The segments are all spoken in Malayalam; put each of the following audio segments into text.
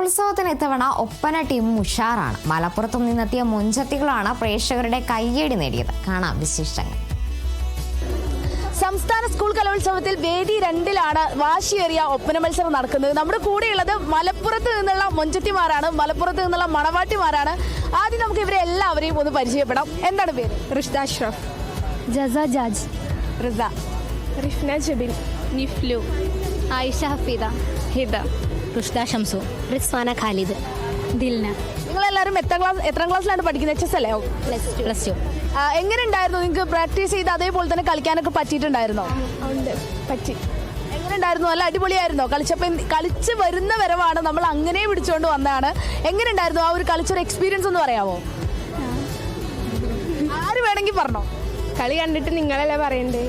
കലോത്സവത്തിന് ഇത്തവണ ഒപ്പന ടീം ഉഷാറാണ്. മലപ്പുറത്തും നിന്നെത്തിയ മുഞ്ചത്തികളാണ് പ്രേക്ഷകരുടെ കയ്യടി നേടിയത്. കാണാം വിശേഷങ്ങൾ. സംസ്ഥാന സ്കൂൾ കലോത്സവത്തിൽ വേദി 2-ലാണ് വാശിയേറിയ ഒപ്പന മത്സരം നടക്കുന്നത്. നമ്മുടെ കൂടെയുള്ളത് മലപ്പുറത്ത് നിന്നുള്ള മൊഞ്ചത്തിമാരാണ്, മലപ്പുറത്ത് നിന്നുള്ള മണവാട്ടിമാരാണ്. ആദ്യം നമുക്ക് ഇവരെ എല്ലാവരെയും ഒന്ന് പരിചയപ്പെടാം. എന്താണ് പേര്? റിഷ്ത അഷ്റഫ്, ജസ ജാജ്, റിസ, റിഫ്ന ജബിൻ, നിഫ്ലു, ആയിഷ ഹഫീദ, ഹിദ, റുഷ്ദ ഷംസു, റിസ്വാന ഖാലിദ്, ദിൽന. നിങ്ങളെല്ലാവരും എത്രാം ക്ലാസ്സിലാണ് പഠിക്കുന്നത്? HS അല്ലേ? Plus two. എങ്ങനെ ഉണ്ടായിരുന്നു? നിങ്ങൾക്ക് പ്രാക്ടീസ് ചെയ്ത് അതേപോലെ തന്നെ കളിക്കാനൊക്കെ പറ്റിയിട്ടുണ്ടായിരുന്നോ? ഉണ്ട്, പറ്റി. എങ്ങനെ ഉണ്ടായിരുന്നു? നല്ല അടിപൊളിയായിരുന്നോ? കളിച്ച് വരുന്ന വരവാണ്, നമ്മൾ അങ്ങനെ പിടിച്ചുകൊണ്ട് വന്നതാണ്. എങ്ങനെ ഉണ്ടായിരുന്നു ആ ഒരു കളിച്ചൊരു എക്സ്പീരിയൻസ് ഒന്ന് പറയാമോ? ആര് വേണമെങ്കിൽ പറഞ്ഞോ. കളി കണ്ടിട്ട് നിങ്ങളല്ലേ പറയണ്ടേ?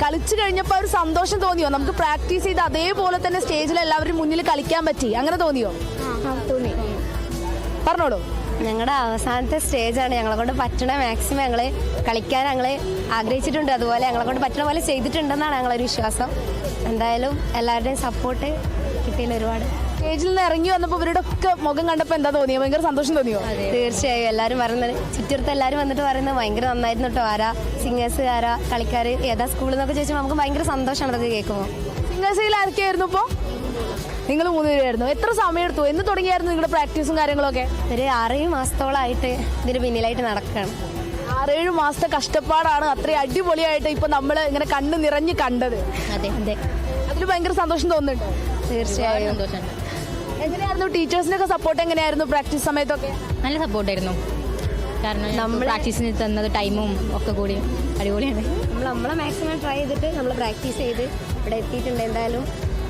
കളിച്ചു കഴിഞ്ഞപ്പോൾ ഒരു സന്തോഷം തോന്നിയോ? നമുക്ക് പ്രാക്ടീസ് ചെയ്ത് അതേപോലെ തന്നെ സ്റ്റേജിൽ എല്ലാവരും മുന്നിൽ കളിക്കാൻ പറ്റി, അങ്ങനെ തോന്നിയോ? തോന്നി. പറഞ്ഞോളൂ. ഞങ്ങളുടെ അവസാനത്തെ സ്റ്റേജാണ്. ഞങ്ങളെ കൊണ്ട് പറ്റണ മാക്സിമം ഞങ്ങൾ കളിക്കാൻ ഞങ്ങൾ ആഗ്രഹിച്ചിട്ടുണ്ട്. അതുപോലെ ഞങ്ങളെ കൊണ്ട് പറ്റണ പോലെ ചെയ്തിട്ടുണ്ടെന്നാണ് ഞങ്ങളൊരു വിശ്വാസം. എന്തായാലും എല്ലാവരുടെയും സപ്പോർട്ട് കിട്ടിയില്ല ഒരുപാട്. സ്റ്റേജിൽ നിന്ന് ഇറങ്ങി വന്നപ്പോൾ ഇവരുടെ ഒക്കെ മുഖം കണ്ടപ്പോൾ എന്താ തോന്നിയോ? ഭയങ്കര സന്തോഷം തോന്നിയോ? തീർച്ചയായും എല്ലാവരും പറയുന്നത്, ചുറ്റുപുറത്ത് എല്ലാവരും വന്നിട്ട് പറയുന്നത് ഭയങ്കര നന്നായിരുന്നു കേട്ടോ. ആരാ സിംഗേഴ്സ്, ആരാ കളിക്കാർ, ഏതാ സ്കൂളിൽ നിന്നൊക്കെ ചോദിച്ചാൽ നമുക്ക് ഭയങ്കര സന്തോഷമാണ് അതൊക്കെ കേൾക്കുമ്പോൾ. സിംഗേഴ്സിൽ ആരൊക്കെയായിരുന്നു ഇപ്പോൾ? നിങ്ങൾ 3 പേരായിരുന്നു. എത്ര സമയം എടുത്തു? എന്ന് തുടങ്ങിയായിരുന്നു നിങ്ങളുടെ പ്രാക്ടീസും കാര്യങ്ങളൊക്കെ? ഒരു 6 മാസത്തോളമായിട്ട് ഇതിന് പിന്നിലായിട്ട് നടക്കുകയാണ്. 6-7 മാസത്തെ കഷ്ടപ്പാടാണ് അത്രയും അടിപൊളിയായിട്ട് ഇപ്പൊ നമ്മൾ ഇങ്ങനെ കണ്ണ് നിറഞ്ഞ് കണ്ടത്. അതെ അതെ, അതിൽ ഭയങ്കര സന്തോഷം തോന്നുന്നുണ്ട്. തീർച്ചയായും. എങ്ങനെയായിരുന്നു ടീച്ചേഴ്സിനൊക്കെ സപ്പോർട്ട്? എങ്ങനെയായിരുന്നു പ്രാക്ടീസ് സമയത്തൊക്കെ? നല്ല സപ്പോർട്ടായിരുന്നു. കാരണം നമ്മൾ പ്രാക്ടീസിന് തന്നത് ടൈമും ഒക്കെ കൂടി അടിപൊളിയാണ്. നമ്മളെ മാക്സിമം ട്രൈ ചെയ്തിട്ട് നമ്മൾ പ്രാക്ടീസ് ചെയ്ത് ഇവിടെ എത്തിയിട്ടുണ്ട്. എന്തായാലും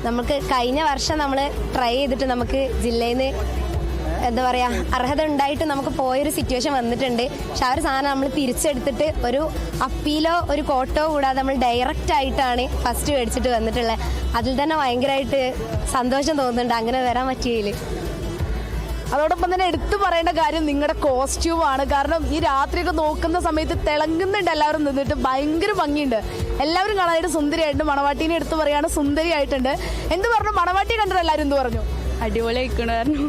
നമുക്ക് കഴിഞ്ഞ വർഷം നമ്മൾ ട്രൈ ചെയ്തിട്ട് നമുക്ക് ജില്ലയിൽ നിന്ന് എന്താ പറയുക അർഹത ഉണ്ടായിട്ട് നമുക്ക് പോയൊരു സിറ്റുവേഷൻ വന്നിട്ടുണ്ട്. പക്ഷെ ആ ഒരു സാധനം നമ്മൾ തിരിച്ചെടുത്തിട്ട് ഒരു അപ്പീലോ ഒരു കോട്ടോ കൂടാതെ നമ്മൾ ഡയറക്റ്റ് ആയിട്ടാണ് ഫസ്റ്റ് മേടിച്ചിട്ട് വന്നിട്ടുള്ളത്. അതിൽ തന്നെ ഭയങ്കരമായിട്ട് സന്തോഷം തോന്നുന്നുണ്ട് അങ്ങനെ വരാൻ പറ്റിയതിൽ. അതോടൊപ്പം തന്നെ എടുത്തു പറയേണ്ട കാര്യം നിങ്ങളുടെ കോസ്റ്റ്യൂമാണ്. കാരണം ഈ രാത്രിയൊക്കെ നോക്കുന്ന സമയത്ത് തിളങ്ങുന്നുണ്ട്, എല്ലാവരും നിന്നിട്ട് ഭയങ്കര ഭംഗിയുണ്ട്. എല്ലാവരും കാണാനായിട്ട് സുന്ദരിയായിട്ടുണ്ട്. മണവാട്ടീനെ എടുത്തു പറയാണ്, സുന്ദരിയായിട്ടുണ്ട്. എന്ത് പറഞ്ഞു? മണവാട്ടി കണ്ടിട്ട് എല്ലാവരും എന്ത് പറഞ്ഞു? അടിപൊളിയായിക്കണു പറഞ്ഞു.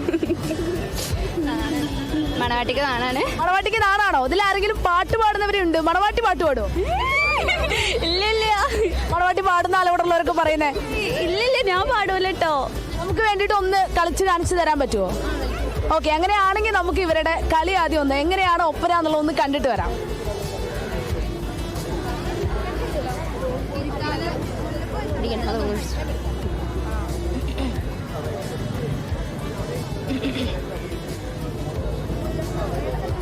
മണവാട്ടിക്ക് നാണാണ്. മണവാട്ടിക്ക് നാണാണോ? ഇതിൽ ആരെങ്കിലും പാട്ട് പാടുന്നവരുണ്ട്? മണവാട്ടി പാട്ട് പാടുമോ? ഇല്ലില്ല. മണവാട്ടി പാടുന്ന ആളോടുള്ളവരൊക്കെ പറയുന്നേ? ഇല്ലില്ല, ഞാൻ പാടൂല കേട്ടോ. നമുക്ക് വേണ്ടിയിട്ട് ഒന്ന് കളിച്ച് കാണിച്ചു തരാൻ പറ്റുമോ? ഓക്കെ, അങ്ങനെയാണെങ്കിൽ നമുക്ക് ഇവരുടെ കളി ആദ്യം ഒന്ന് എങ്ങനെയാണ് ഒപ്പന എന്നുള്ളത് ഒന്ന് കണ്ടിട്ട് വരാം.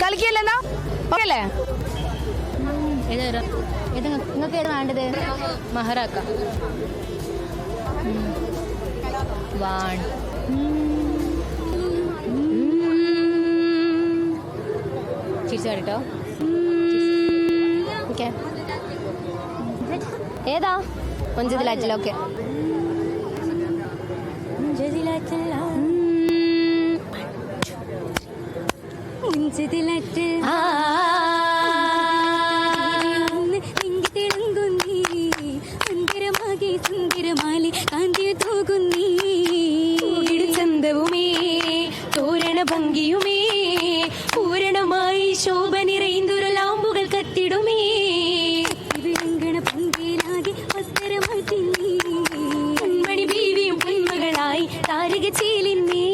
കളിക്കല്ലെന്നാ ഓക്കെ അല്ലേ? നിങ്ങൾക്ക് ഏത് വേണ്ടത്? മഹറാക്ക വാൺ ചിരിച്ചാടിട്ടോ. ഓക്കെ, ഏതാ? മൊഞ്ചതിലാറ്റിലൊക്കെ ചന്തവുമേ തോരണ ഭംഗിയുമേ പൂരണമായി ശോഭ നിറയുന്നൊരു ലാമ്പുകൾ കത്തിടുമേ വിളങ്കണ പങ്കേലാകെ വസ്ത്രമായി തിങ്ങി കൺമണി ബീവിയും പൊന്മകളായി താരക ചേലിന്നേ.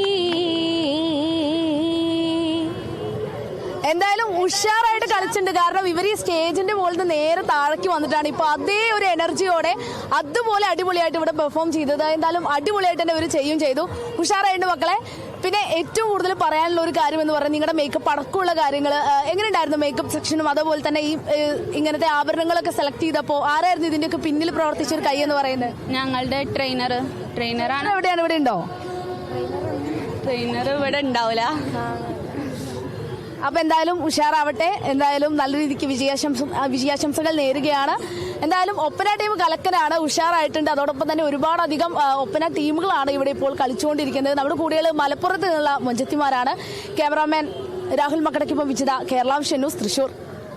എന്തായാലും ഉഷാറായിട്ട് കളിച്ചിട്ടുണ്ട്. കാരണം ഇവർ ഈ സ്റ്റേജിന്റെ മുകളിൽ നിന്ന് നേരെ താഴേക്ക് വന്നിട്ടാണ് ഇപ്പൊ അതേ ഒരു എനർജിയോടെ അതുപോലെ അടിപൊളിയായിട്ട് ഇവിടെ പെർഫോം ചെയ്തത്. എന്തായാലും അടിപൊളിയായിട്ട് തന്നെ ഇവർ ചെയ്തു. ഉഷാറായിട്ട് മക്കളെ. പിന്നെ ഏറ്റവും കൂടുതൽ പറയാനുള്ള ഒരു കാര്യം എന്ന് പറയുന്നത് നിങ്ങളുടെ മേക്കപ്പ് അടക്കമുള്ള കാര്യങ്ങൾ എങ്ങനെ ഉണ്ടായിരുന്നു? മേക്കപ്പ് സെക്ഷനും അതുപോലെ തന്നെ ഈ ഇങ്ങനത്തെ ആഭരണങ്ങളൊക്കെ സെലക്ട് ചെയ്തപ്പോൾ ആരായിരുന്നു ഇതിന്റെയൊക്കെ പിന്നിൽ പ്രവർത്തിച്ചൊരു കൈ എന്ന് പറയുന്നത്? ഞങ്ങളുടെ ട്രെയിനറാണ്. എവിടെയാണ്? ഇവിടെ ഉണ്ടോ ട്രെയിനർ? ഇവിടെ ഉണ്ടാവില്ല. അപ്പൊ എന്തായാലും ഉഷാറാവട്ടെ. എന്തായാലും നല്ല രീതിക്ക് വിജയാശംസകൾ നേരുകയാണ്. എന്തായാലും ഒപ്പന ടീം കലക്കനാണ്, ഉഷാറായിട്ടുണ്ട്. അതോടൊപ്പം തന്നെ ഒരുപാടധികം ഒപ്പന ടീമുകളാണ് ഇവിടെ ഇപ്പോൾ കളിച്ചുകൊണ്ടിരിക്കുന്നത്. നമ്മുടെ കൂടെയുള്ള മലപ്പുറത്ത് നിന്നുള്ള മൊഞ്ചത്തിമാരാണ്. ക്യാമറാമാൻ രാഹുൽ മക്കടയ്ക്കൊപ്പം വിജിത, കേരള വിഷൻ ന്യൂസ്, തൃശൂർ.